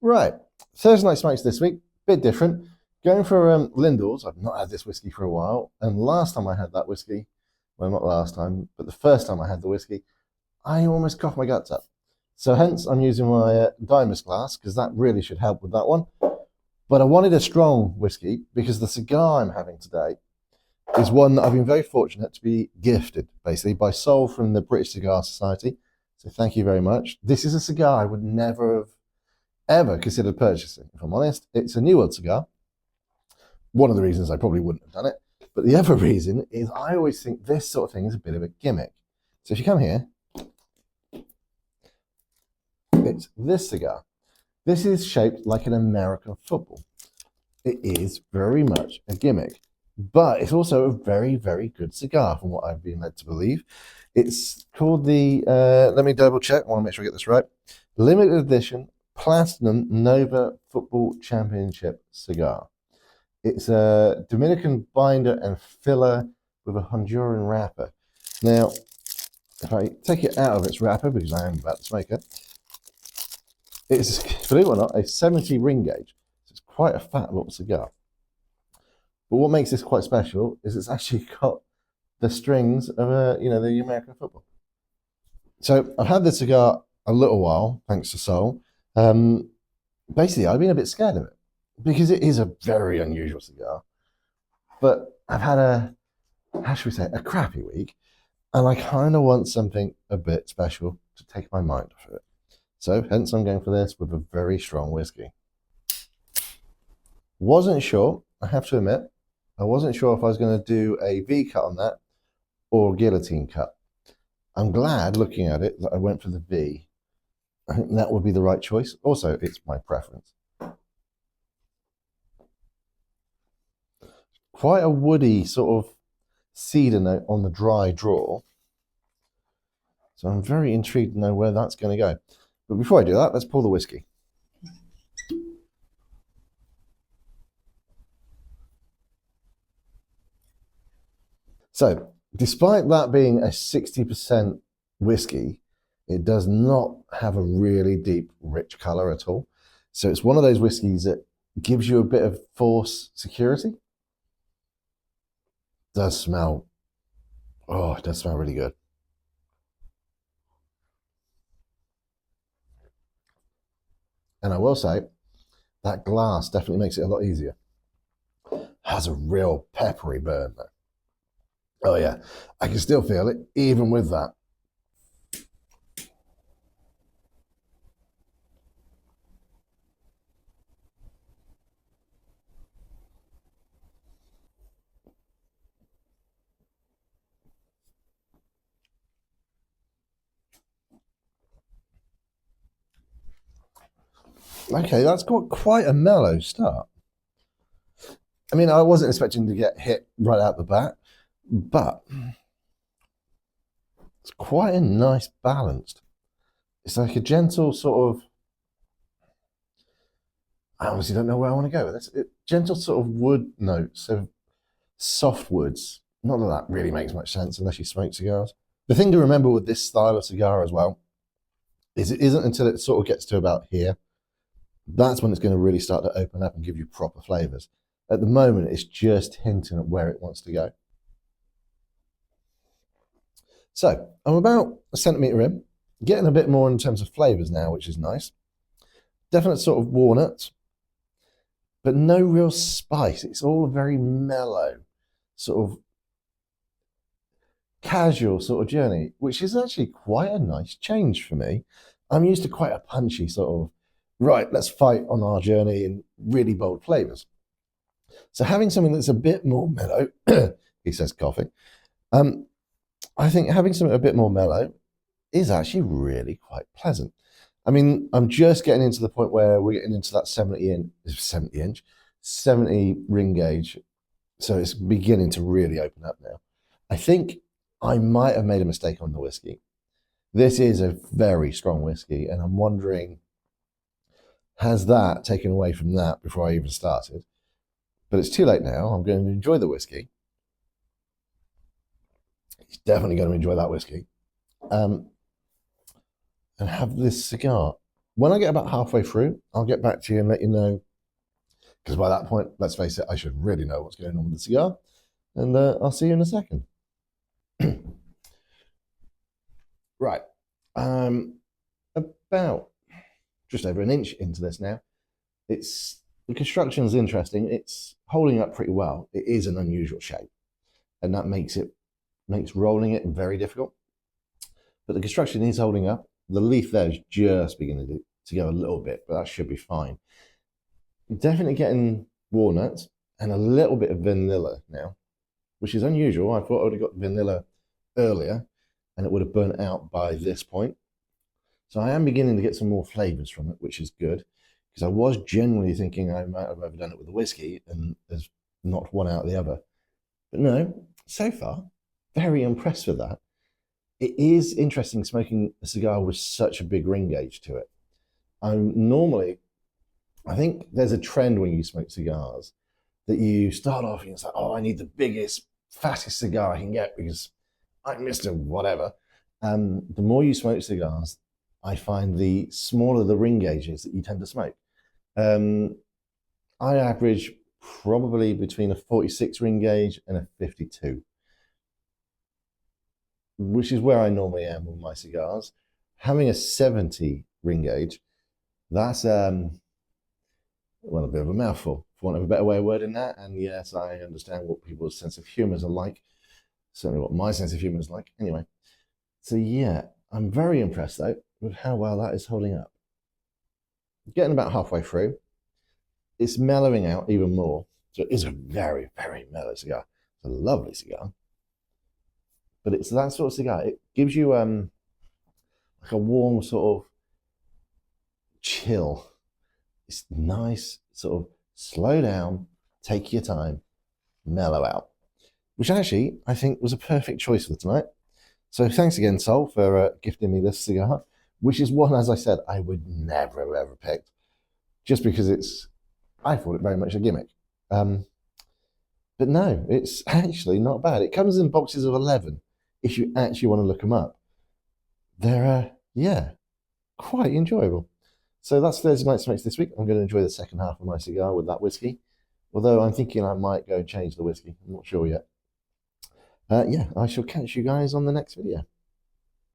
Right, Thursday night smokes this week, bit different. Going for Lindell's. I've not had this whiskey for a while, and last time I had that whiskey, well, not last time, but the first time I had the whiskey, I almost coughed my guts up. So hence, I'm using my Dimus glass because that really should help with that one. But I wanted a strong whiskey because the cigar I'm having today is one that I've been very fortunate to be gifted, basically, by Sol from the British Cigar Society. So thank you very much. This is a cigar I would never have ever considered purchasing, if I'm honest. It's a New World cigar. One of the reasons I probably wouldn't have done it. But the other reason is I always think this sort of thing is a bit of a gimmick. So if you come here, it's this cigar. This is shaped like an American football. It is very much a gimmick, but it's also a very, very good cigar from what I've been led to believe. It's called the, let me double check, I want to make sure I get this right, limited edition Platinum Nova Football Championship cigar. It's a Dominican binder and filler with a Honduran wrapper. Now, if I take it out of its wrapper, because I am about to smoke it, it's, believe it or not, a 70 ring gauge. So it's quite a fat little cigar. But what makes this quite special is it's actually got the strings of the American football. So I've had this cigar a little while, thanks to Sol. Basically, I've been a bit scared of it because it is a very unusual cigar. But I've had how should we say, a crappy week, and I kind of want something a bit special to take my mind off of it. So hence I'm going for this with a very strong whiskey. Wasn't sure, I have to admit, I wasn't sure if I was going to do a V cut on that or guillotine cut. I'm glad, looking at it, that I went for the V. I think that would be the right choice. Also, it's my preference. Quite a woody sort of cedar note on the dry draw. So I'm very intrigued to know where that's going to go. But before I do that, let's pour the whiskey. So, despite that being a 60% whiskey, it does not have a really deep, rich color at all. So it's one of those whiskeys that gives you a bit of false security. It does smell really good. And I will say, that glass definitely makes it a lot easier. Has a real peppery burn though. Oh yeah, I can still feel it even with that. Okay, that's got quite a mellow start. I mean, I wasn't expecting to get hit right out the bat, but it's quite a nice balanced. It's like a gentle sort of. I honestly don't know where I want to go with this. Gentle sort of wood notes of soft woods. Not that that really makes much sense unless you smoke cigars. The thing to remember with this style of cigar as well is it isn't until it sort of gets to about here that's when it's going to really start to open up and give you proper flavors. At the moment, it's just hinting at where it wants to go. So I'm about a centimetre in, getting a bit more in terms of flavors now, which is nice. Definite sort of walnuts, but no real spice. It's all very mellow, sort of casual sort of journey, which is actually quite a nice change for me. I'm used to quite a punchy sort of, right, let's fight on our journey in really bold flavors. So having something that's a bit more mellow, he says coughing, I think having something a bit more mellow is actually really quite pleasant. I mean, I'm just getting into the point where we're getting into that 70 ring gauge. So it's beginning to really open up now. I think I might have made a mistake on the whiskey. This is a very strong whiskey, and I'm wondering, has that taken away from that before I even started? But it's too late now. I'm going to enjoy the whiskey. He's definitely going to enjoy that whiskey. And have this cigar. When I get about halfway through, I'll get back to you and let you know. Because by that point, let's face it, I should really know what's going on with the cigar. And I'll see you in a second. Right. About just over an inch into this now. The construction is interesting. It's holding up pretty well. It is an unusual shape, and that makes rolling it very difficult. But the construction is holding up. The leaf there is just beginning to go a little bit, but that should be fine. Definitely getting walnuts and a little bit of vanilla now, which is unusual. I thought I would have got vanilla earlier and it would have burnt out by this point. So I am beginning to get some more flavors from it, which is good, because I was generally thinking I might have overdone it with the whiskey and there's not one out of the other. But no, so far, very impressed with that. It is interesting smoking a cigar with such a big ring gauge to it. I think there's a trend when you smoke cigars that you start off and it's like, oh, I need the biggest, fattest cigar I can get because I'm Mr. Whatever. The more you smoke cigars, I find the smaller the ring gauges that you tend to smoke. I average probably between a 46 ring gauge and a 52, which is where I normally am with my cigars. Having a 70 ring gauge, that's a bit of a mouthful, for want of a better way of wording that. And yes, I understand what people's sense of humors are like. Certainly what my sense of humor is like. Anyway, so yeah, I'm very impressed though with how well that is holding up. Getting about halfway through, it's mellowing out even more. So it is a very, very mellow cigar. It's a lovely cigar. But it's that sort of cigar. It gives you like a warm sort of chill. It's nice, sort of slow down, take your time, mellow out, which actually I think was a perfect choice for tonight. So thanks again, Sol, for gifting me this cigar, which is one, as I said, I would never have ever picked, just because I thought it very much a gimmick. But no, it's actually not bad. It comes in boxes of 11 if you actually want to look them up. They're, yeah, quite enjoyable. So that's Thursday Night Smokes this week. I'm going to enjoy the second half of my cigar with that whiskey. Although I'm thinking I might go change the whiskey. I'm not sure yet. Yeah, I shall catch you guys on the next video.